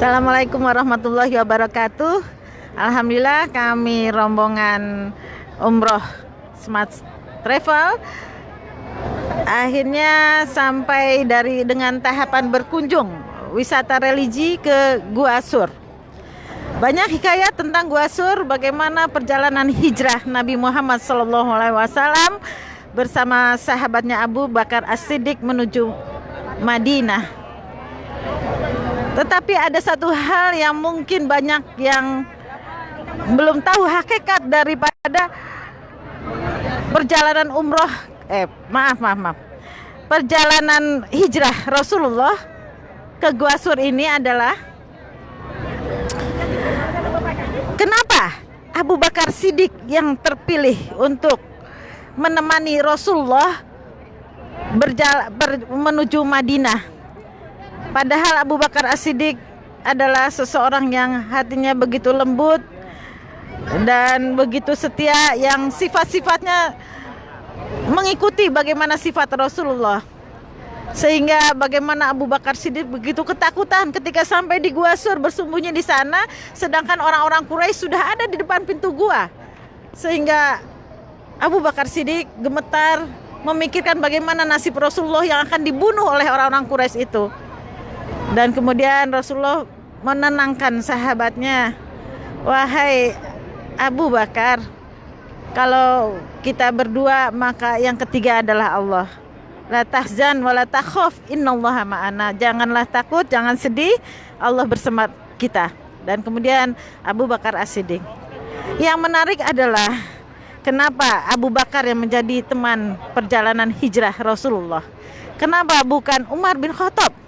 Assalamualaikum warahmatullahi wabarakatuh. Alhamdulillah kami rombongan umroh Smart Travel akhirnya sampai dengan tahapan berkunjung wisata religi ke Gua Sur. Banyak hikayat tentang Gua Sur, bagaimana perjalanan hijrah Nabi Muhammad SAW bersama sahabatnya Abu Bakar As-Siddiq menuju Madinah. Tetapi ada satu hal yang mungkin banyak yang belum tahu hakikat daripada perjalanan umroh, perjalanan hijrah Rasulullah ke Gua Sur ini adalah kenapa Abu Bakar Siddiq yang terpilih untuk menemani Rasulullah menuju Madinah. Padahal Abu Bakar As-Siddiq adalah seseorang yang hatinya begitu lembut dan begitu setia, yang sifat-sifatnya mengikuti bagaimana sifat Rasulullah. Sehingga bagaimana Abu Bakar Siddiq begitu ketakutan ketika sampai di Gua Sur, bersembunyi di sana, sedangkan orang-orang Quraisy sudah ada di depan pintu gua. Sehingga Abu Bakar Siddiq gemetar memikirkan bagaimana nasib Rasulullah yang akan dibunuh oleh orang-orang Quraisy itu. Dan kemudian Rasulullah menenangkan sahabatnya, wahai Abu Bakar, kalau kita berdua maka yang ketiga adalah Allah. La tahzan wa la takhaf, innallaha ma'ana. Janganlah takut, jangan sedih, Allah bersama kita. Dan kemudian Abu Bakar As-Siddiq. Yang menarik adalah kenapa Abu Bakar yang menjadi teman perjalanan hijrah Rasulullah? Kenapa bukan Umar bin Khattab?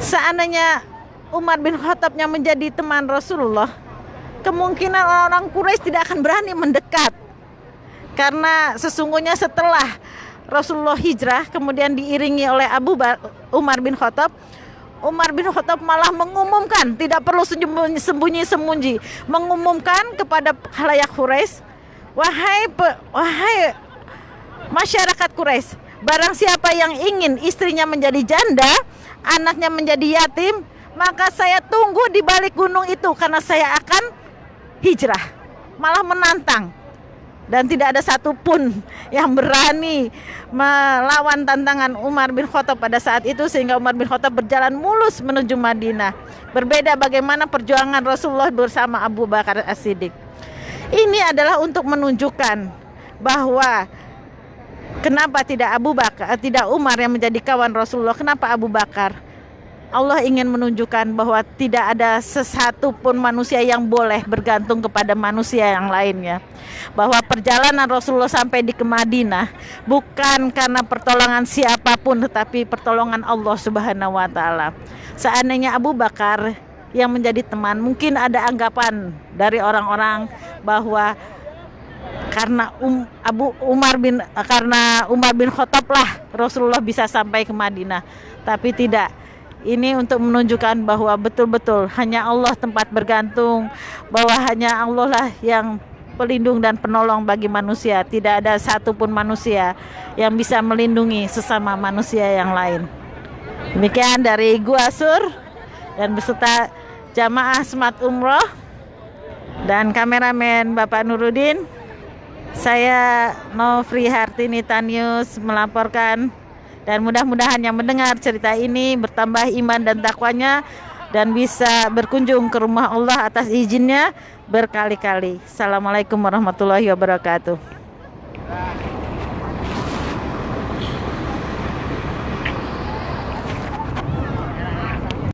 Seandainya Umar bin Khattab yang menjadi teman Rasulullah, kemungkinan orang-orang Quraisy tidak akan berani mendekat. Karena sesungguhnya setelah Rasulullah hijrah kemudian diiringi oleh Umar bin Khattab, Umar bin Khattab malah mengumumkan, tidak perlu sembunyi-sembunyi, mengumumkan kepada khalayak Quraisy, wahai masyarakat Quraisy, barang siapa yang ingin istrinya menjadi janda, anaknya menjadi yatim, maka saya tunggu di balik gunung itu karena saya akan hijrah. Malah menantang. Dan tidak ada satupun yang berani melawan tantangan Umar bin Khattab pada saat itu, sehingga Umar bin Khattab berjalan mulus menuju Madinah. Berbeda bagaimana perjuangan Rasulullah bersama Abu Bakar As-Siddiq. Ini adalah untuk menunjukkan bahwa kenapa tidak Umar yang menjadi kawan Rasulullah, kenapa Abu Bakar? Allah ingin menunjukkan bahwa tidak ada sesatu pun manusia yang boleh bergantung kepada manusia yang lainnya. Bahwa perjalanan Rasulullah sampai di Madinah bukan karena pertolongan siapapun, tetapi pertolongan Allah Subhanahu wa taala. Seandainya Abu Bakar yang menjadi teman, mungkin ada anggapan dari orang-orang bahwa karena Umar bin Khattab lah Rasulullah bisa sampai ke Madinah. Tapi tidak. Ini untuk menunjukkan bahwa betul-betul hanya Allah tempat bergantung, bahwa hanya Allah lah yang pelindung dan penolong bagi manusia. Tidak ada satupun manusia yang bisa melindungi sesama manusia yang lain. Demikian dari Gua Sur dan beserta jamaah Smart Umroh dan kameramen Bapak Nurudin. Saya Novri Hartini Tanius melaporkan, dan mudah-mudahan yang mendengar cerita ini bertambah iman dan takwanya dan bisa berkunjung ke rumah Allah atas izinnya berkali-kali. Assalamualaikum warahmatullahi wabarakatuh.